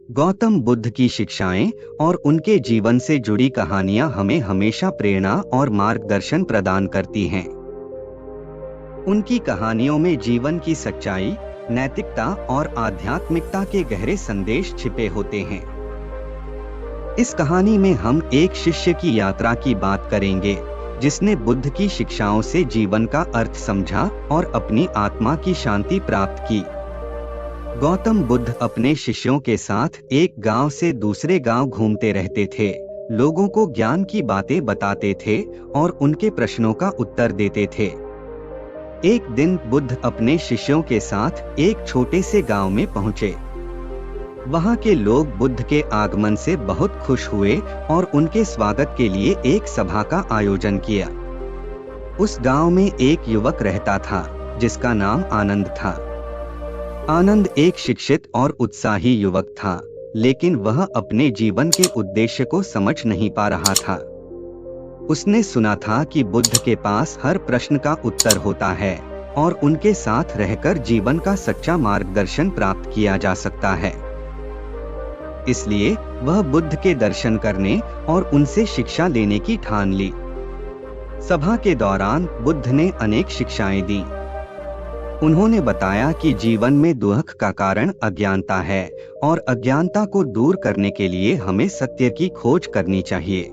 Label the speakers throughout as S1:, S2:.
S1: गौतम बुद्ध की शिक्षाएं और उनके जीवन से जुड़ी कहानियां हमें हमेशा प्रेरणा और मार्गदर्शन प्रदान करती हैं। उनकी कहानियों में जीवन की सच्चाई, नैतिकता और आध्यात्मिकता के गहरे संदेश छिपे होते हैं। इस कहानी में हम एक शिष्य की यात्रा की बात करेंगे, जिसने बुद्ध की शिक्षाओं से जीवन का अर्थ समझा और अपनी आत्मा की शांति प्राप्त की। गौतम बुद्ध अपने शिष्यों के साथ एक गांव से दूसरे गांव घूमते रहते थे, लोगों को ज्ञान की बातें बताते थे और उनके प्रश्नों का उत्तर देते थे। एक दिन बुद्ध अपने शिष्यों के साथ एक छोटे से गांव में पहुंचे। वहां के लोग बुद्ध के आगमन से बहुत खुश हुए और उनके स्वागत के लिए एक सभा का आयोजन किया। उस गांव में एक युवक रहता था, जिसका नाम आनंद था। आनंद एक शिक्षित और उत्साही युवक था, लेकिन वह अपने जीवन के उद्देश्य को समझ नहीं पा रहा था। उसने सुना था कि बुद्ध के पास हर प्रश्न का उत्तर होता है और उनके साथ रहकर जीवन का सच्चा मार्गदर्शन प्राप्त किया जा सकता है। इसलिए वह बुद्ध के दर्शन करने और उनसे शिक्षा लेने की ठान ली। सभा के दौरान बुद्ध ने अनेक शिक्षाएं दी। उन्होंने बताया कि जीवन में दुख का कारण अज्ञानता है और अज्ञानता को दूर करने के लिए हमें सत्य की खोज करनी चाहिए।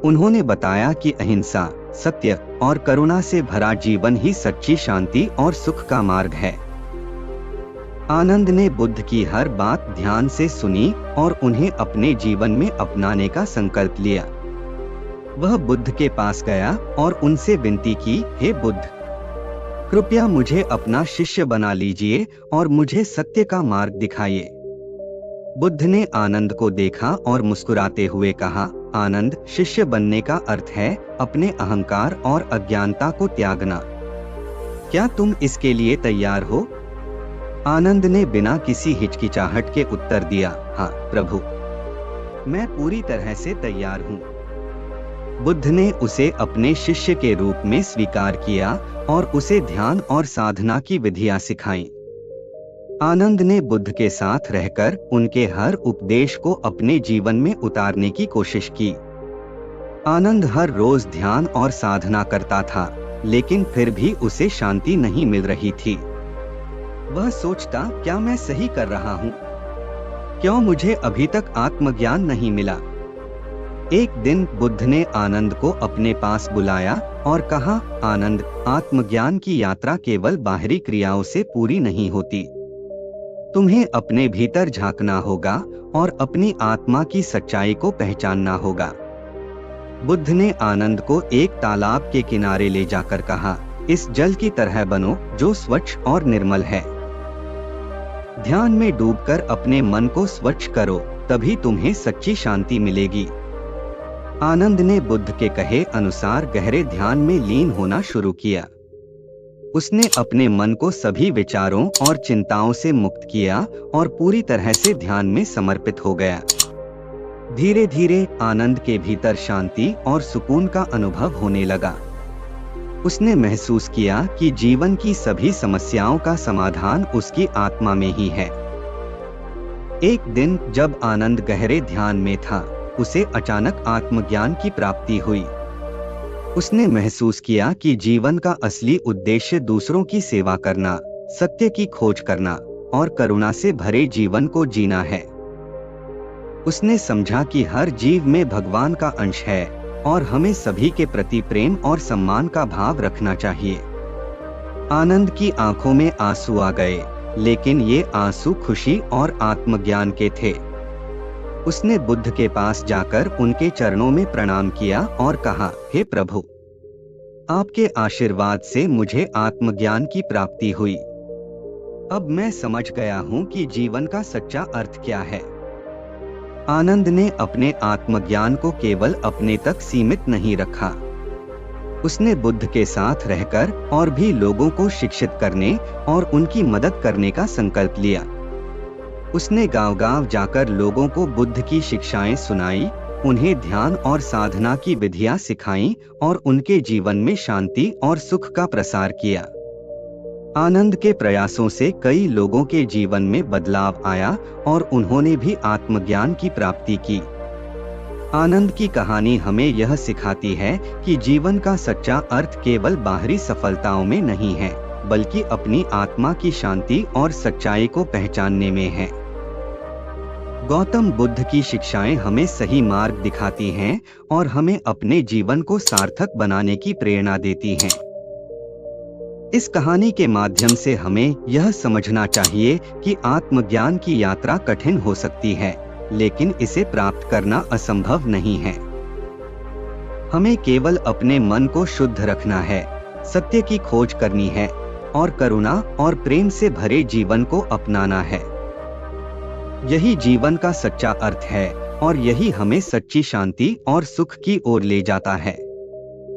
S1: उन्होंने बताया कि अहिंसा, सत्य और करुणा से भरा जीवन ही सच्ची शांति और सुख का मार्ग है। आनंद ने बुद्ध की हर बात ध्यान से सुनी और उन्हें अपने जीवन में अपनाने का संकल्प लिया। वह बुद्ध के पास गया और उनसे विनती की, हे बुद्ध, कृपया मुझे अपना शिष्य बना लीजिए और मुझे सत्य का मार्ग दिखाइए। बुद्ध ने आनंद को देखा और मुस्कुराते हुए कहा, आनंद, शिष्य बनने का अर्थ है अपने अहंकार और अज्ञानता को त्यागना। क्या तुम इसके लिए तैयार हो? आनंद ने बिना किसी हिचकिचाहट के उत्तर दिया, हाँ प्रभु, मैं पूरी तरह से तैयार हूँ। बुद्ध ने उसे अपने शिष्य के रूप में स्वीकार किया और उसे ध्यान और साधना की विधियां सिखाईं। आनंद ने बुद्ध के साथ रहकर उनके हर उपदेश को अपने जीवन में उतारने की कोशिश की। आनंद हर रोज ध्यान और साधना करता था, लेकिन फिर भी उसे शांति नहीं मिल रही थी। वह सोचता, क्या मैं सही कर रहा हूँ? क्यों मुझे अभी तक आत्मज्ञान नहीं मिला? एक दिन बुद्ध ने आनंद को अपने पास बुलाया और कहा, आनंद, आत्मज्ञान की यात्रा केवल बाहरी क्रियाओं से पूरी नहीं होती। तुम्हें अपने भीतर झांकना होगा और अपनी आत्मा की सच्चाई को पहचानना होगा। बुद्ध ने आनंद को एक तालाब के किनारे ले जाकर कहा, इस जल की तरह बनो जो स्वच्छ और निर्मल है। ध्यान में डूबकर अपने मन को स्वच्छ करो, तभी तुम्हें सच्ची शांति मिलेगी। आनंद ने बुद्ध के कहे अनुसार गहरे ध्यान में लीन होना शुरू किया। उसने अपने मन को सभी विचारों और चिंताओं से मुक्त किया और पूरी तरह से ध्यान में समर्पित हो गया। धीरे धीरे आनंद के भीतर शांति और सुकून का अनुभव होने लगा। उसने महसूस किया कि जीवन की सभी समस्याओं का समाधान उसकी आत्मा में ही है। एक दिन जब आनंद गहरे ध्यान में था, उसे अचानक आत्मज्ञान की प्राप्ति हुई। उसने महसूस किया कि जीवन का असली उद्देश्य दूसरों की सेवा करना, सत्य की खोज करना और करुणा से भरे जीवन को जीना है। उसने समझा कि हर जीव में भगवान का अंश है और हमें सभी के प्रति प्रेम और सम्मान का भाव रखना चाहिए। आनंद की आंखों में आंसू आ गए, लेकिन ये आंसू खुशी और आत्मज्ञान के थे। उसने बुद्ध के पास जाकर उनके चरणों में प्रणाम किया और कहा, हे प्रभु, आपके आशीर्वाद से मुझे आत्मज्ञान की प्राप्ति हुई। अब मैं समझ गया हूँ कि जीवन का सच्चा अर्थ क्या है। आनंद ने अपने आत्मज्ञान को केवल अपने तक सीमित नहीं रखा। उसने बुद्ध के साथ रहकर और भी लोगों को शिक्षित करने और उनकी मदद करने का संकल्प लिया। उसने गांव-गांव जाकर लोगों को बुद्ध की शिक्षाएं सुनाई, उन्हें ध्यान और साधना की विधियां सिखाईं और उनके जीवन में शांति और सुख का प्रसार किया। आनंद के प्रयासों से कई लोगों के जीवन में बदलाव आया और उन्होंने भी आत्मज्ञान की प्राप्ति की। आनंद की कहानी हमें यह सिखाती है कि जीवन का सच्चा अर्थ केवल बाहरी सफलताओं में नहीं है, बल्कि अपनी आत्मा की शांति और सच्चाई को पहचानने में है। गौतम बुद्ध की शिक्षाएं हमें सही मार्ग दिखाती हैं और हमें अपने जीवन को सार्थक बनाने की प्रेरणा देती हैं। इस कहानी के माध्यम से हमें यह समझना चाहिए कि आत्मज्ञान की यात्रा कठिन हो सकती है, लेकिन इसे प्राप्त करना असंभव नहीं है। हमें केवल अपने मन को शुद्ध रखना है, सत्य की खोज करनी है और करुणा और प्रेम से भरे जीवन को अपनाना है। यही जीवन का सच्चा अर्थ है और यही हमें सच्ची शांति और सुख की ओर ले जाता है।